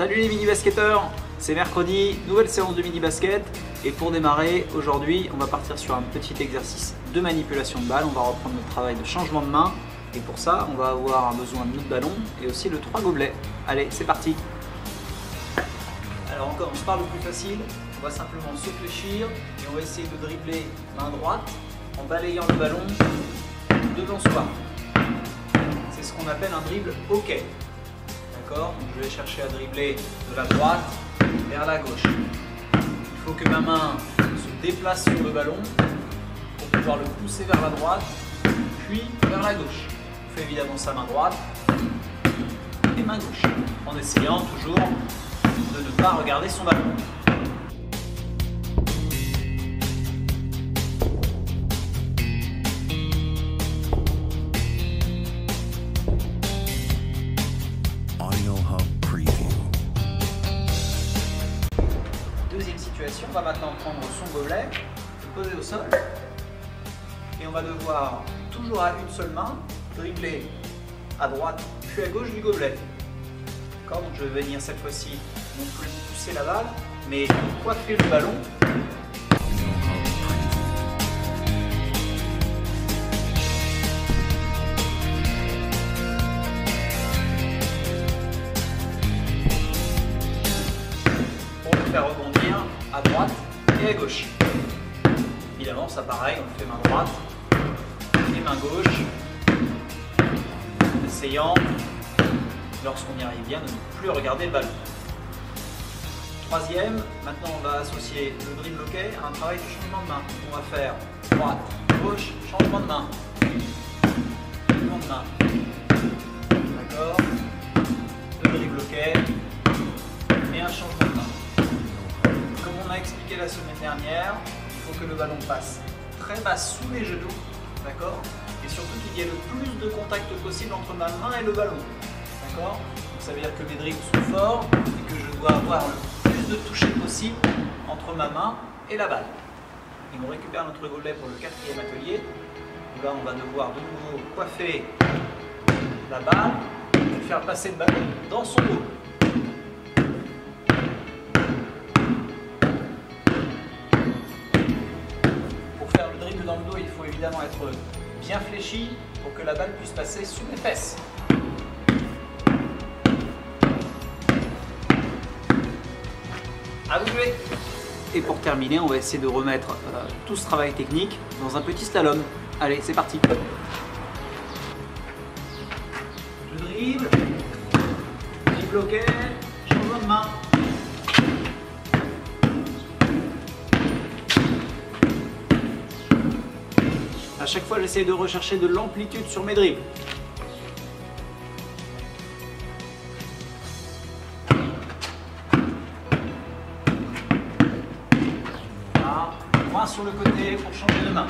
Salut les mini-basketteurs, c'est mercredi, nouvelle séance de mini-basket. Et pour démarrer, aujourd'hui, on va partir sur un petit exercice de manipulation de balle. On va reprendre notre travail de changement de main. Et pour ça, on va avoir besoin de notre ballon et aussi de 3 gobelets. Allez, c'est parti. Alors on commence par le plus facile. On va simplement se fléchir et on va essayer de dribbler main droite en balayant le ballon devant soi. C'est ce qu'on appelle un dribble hockey. D'accord ? Donc je vais chercher à dribbler de la droite vers la gauche. Il faut que ma main se déplace sur le ballon pour pouvoir le pousser vers la droite, puis vers la gauche. On fait évidemment ça main droite et main gauche, en essayant toujours de ne pas regarder son ballon. Deuxième situation, on va maintenant prendre son gobelet, le poser au sol et on va devoir, toujours à une seule main, dribbler à droite puis à gauche du gobelet. D'accord ? Donc je vais venir cette fois-ci non plus pousser la balle, mais coiffer le ballon. Pour le faire rebondir à droite et à gauche. Évidemment, ça pareil, on le fait main droite et main gauche, en essayant, lorsqu'on y arrive bien, de ne plus regarder le ballon. Troisième, maintenant on va associer le dribble hockey à un travail de changement de main. On va faire droite, gauche, changement de main. Changement de main. D'accord ? Le dribble hockey et un changement de main. Comme on a expliqué la semaine dernière, il faut que le ballon passe très bas sous les genoux. D'accord ? Et surtout qu'il y ait le plus de contact possible entre ma main et le ballon. D'accord ? Donc ça veut dire que mes dribbles sont forts et que je dois avoir le plus de toucher possible entre ma main et la balle. Et on récupère notre gobelet pour le 4e atelier. Donc là, on va devoir de nouveau coiffer la balle et faire passer le ballon dans son dos. Pour faire le dribble dans le dos, il faut évidemment être bien fléchi pour que la balle puisse passer sous mes fesses. À vous de jouer. Et pour terminer, on va essayer de remettre tout ce travail technique dans un petit slalom. Allez, c'est parti. Je dribble, dribble hockey, changement de main. À chaque fois, j'essaie de rechercher de l'amplitude sur mes dribbles. Point sur le côté pour changer de main.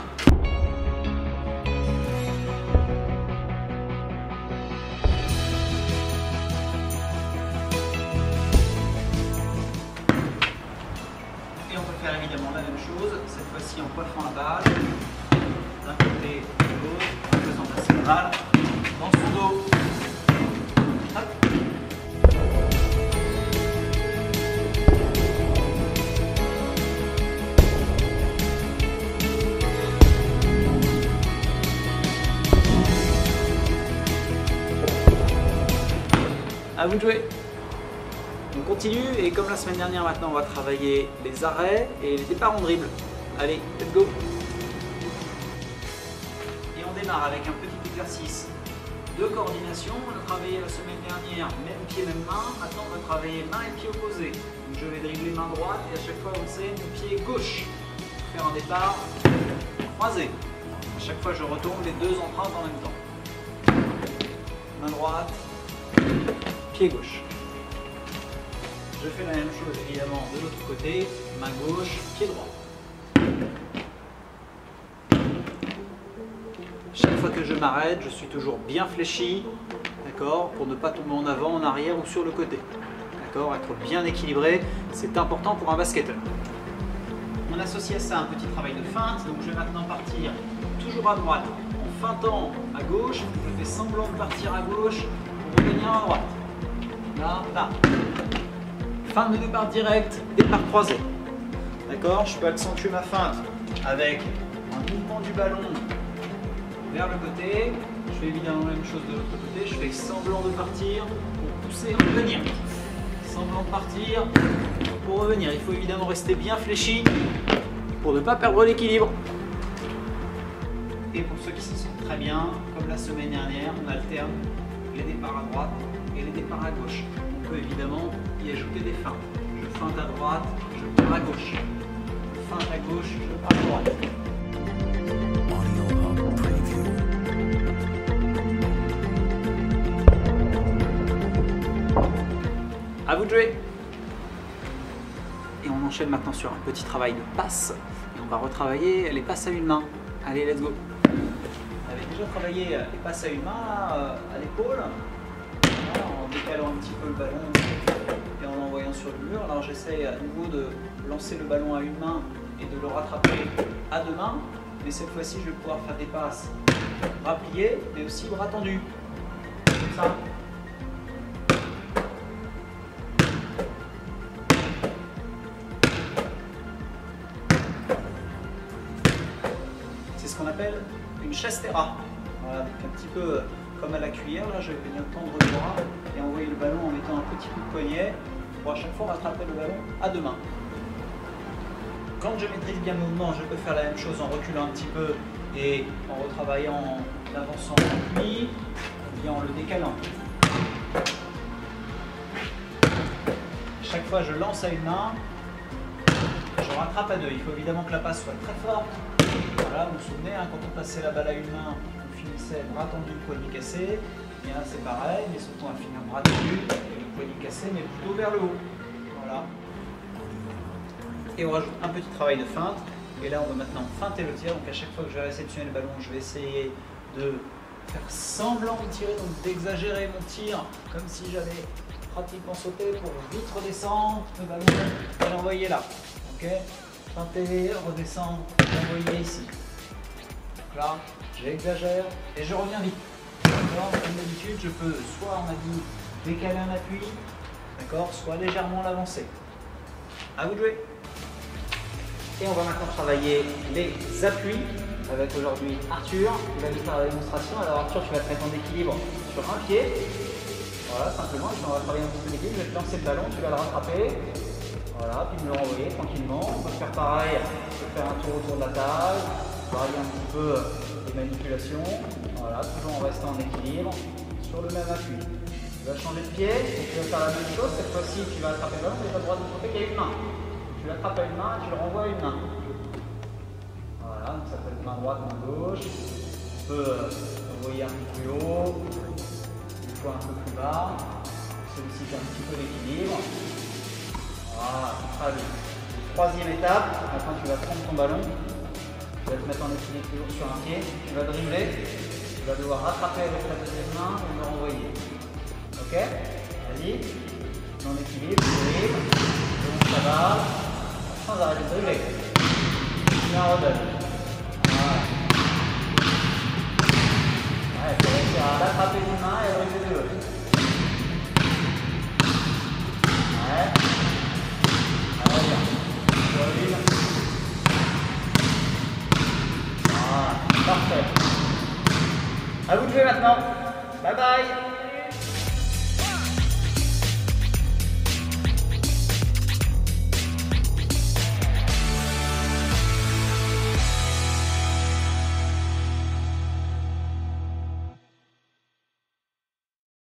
Et on peut faire évidemment la même chose, cette fois-ci en coiffant la balle, d'un côté et de l'autre, en faisant passer la balle dans son dos. Hop. À vous de jouer. On continue et comme la semaine dernière maintenant on va travailler les arrêts et les départs en dribble. Allez, let's go. Et on démarre avec un petit exercice de coordination. On a travaillé la semaine dernière même pied, même main. Maintenant on va travailler main et pied opposés. Donc je vais dribbler main droite et à chaque fois avancer mon pied gauche. Faire un départ croisé. À chaque fois je retourne les deux empreintes en même temps. Main droite. Pied gauche. Je fais la même chose évidemment de l'autre côté, main gauche, pied droit. Chaque fois que je m'arrête, je suis toujours bien fléchi, d'accord, pour ne pas tomber en avant, en arrière ou sur le côté. D'accord, être bien équilibré, c'est important pour un basketteur. On associe à ça un petit travail de feinte, donc je vais maintenant partir toujours à droite en feintant à gauche, je fais semblant de partir à gauche pour revenir à droite. Là, là. Feinte de départ direct, départ croisé. D'accord? Je peux accentuer ma feinte avec un mouvement du ballon vers le côté. Je fais évidemment la même chose de l'autre côté. Je fais semblant de partir pour pousser et revenir. Semblant de partir pour revenir. Il faut évidemment rester bien fléchi pour ne pas perdre l'équilibre. Et pour ceux qui se sentent très bien, comme la semaine dernière, on alterne les départs à droite et les départs à gauche. On peut évidemment y ajouter des feintes. Je feinte à droite, je pars à gauche. Feinte à gauche, je pars à droite. À vous de jouer. Et on enchaîne maintenant sur un petit travail de passe. Et on va retravailler les passes à une main. Allez, let's go. On avait déjà travaillé les passes à une main à l'épaule, en décalant un petit peu le ballon et en l'envoyant sur le mur. Alors j'essaie à nouveau de lancer le ballon à une main et de le rattraper à deux mains. Mais cette fois-ci, je vais pouvoir faire des passes bras pliés, mais aussi bras tendus. Comme ça. C'est ce qu'on appelle une chastera. Voilà, donc un petit peu comme à la cuillère. Là, je vais venir tendre le bras et envoyer le ballon en mettant un petit coup de poignet pour à chaque fois rattraper le ballon à deux mains. Quand je maîtrise bien le mouvement, je peux faire la même chose en reculant un petit peu et en retravaillant, en avançant en pli, ou bien en le décalant. Chaque fois, je lance à une main, je rattrape à deux. Il faut évidemment que la passe soit très forte. Voilà, vous vous souvenez, hein, quand on passait la balle à une main, on finissait bras tendu, poignet cassé. Bien là, c'est pareil, mais surtout on va finir bras tendu et le poignet cassé, mais plutôt vers le haut. Voilà. Et on rajoute un petit travail de feinte. Et là, on va maintenant feinter le tir. Donc à chaque fois que je vais réceptionner le ballon, je vais essayer de faire semblant de tirer, donc d'exagérer mon tir, comme si j'avais pratiquement sauté pour vite redescendre le ballon et l'envoyer là. Ok? Feinter, redescendre, l'envoyer ici. Donc là, j'exagère et je reviens vite. D'accord? Comme d'habitude, je peux soit, on a dit, décaler un appui, d'accord, soit légèrement l'avancer. À vous de jouer. Et on va maintenant travailler les appuis avec aujourd'hui Arthur qui va nous faire la démonstration. Alors Arthur, tu vas te mettre en équilibre sur un pied. Voilà, simplement, on va travailler un petit peu l'équilibre. Je vais te lancer le ballon, tu vas le rattraper. Voilà, puis me le renvoyer tranquillement. On peut faire pareil, on peut faire un tour autour de la table, varier un petit peu les manipulations. Voilà, toujours en restant en équilibre sur le même appui. Tu vas changer de pied, et tu vas faire la même chose. Cette fois-ci, tu vas attraper le ballon, mais tu as le droit de montrer qu'il y a une main. Tu l'attrapes à une main et tu le renvoies à une main. Voilà, donc ça peut être main droite, main gauche. Tu peux envoyer un peu plus haut, une fois un peu plus bas. Celui-ci fait un petit peu l'équilibre. Voilà, très bien. Troisième étape, maintenant tu vas prendre ton ballon. Tu vas te mettre en équilibre toujours sur un pied. Tu vas dribbler. Tu vas devoir rattraper avec la deuxième main et le renvoyer. Ok? Vas-y. En équilibre, tu dribbles. Ça va. Sans arrêter de dribbler. Tu en redonnes. Voilà. Ouais, il faut réussir à l'attraper d'une main et à dribbler de l'autre. Ouais. Allez, bien. Dribble. Voilà. Parfait. À vous de jouer maintenant.